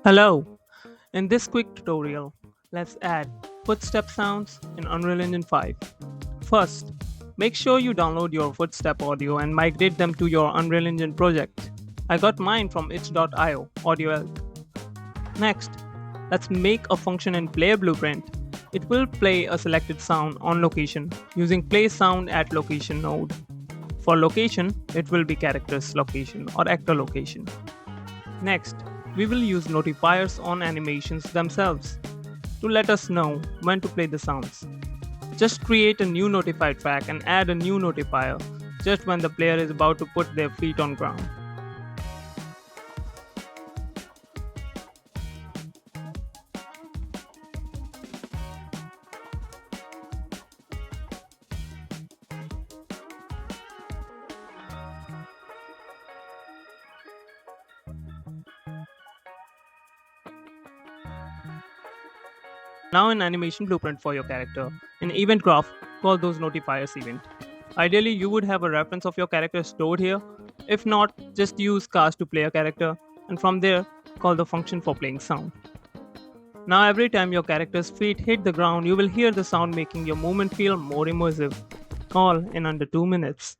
Hello! In this quick tutorial, let's add footstep sounds in Unreal Engine 5. First, make sure you download your footstep audio and migrate them to your Unreal Engine project. I got mine from itch.io audio elk. Next, let's make a function in Player Blueprint. It will play a selected sound on location using play sound at location node. For location, it will be characters location or actor location. Next, we will use notifiers on animations themselves to let us know when to play the sounds. Just create a new notify track and add a new notifier just when the player is about to put their feet on ground. Now in animation blueprint for your character, in event graph, call those notifiers event. Ideally, you would have a reference of your character stored here. If not, just use cast to play a character, and from there, call the function for playing sound. Now every time your character's feet hit the ground, you will hear the sound making your movement feel more immersive. All in under 2 minutes.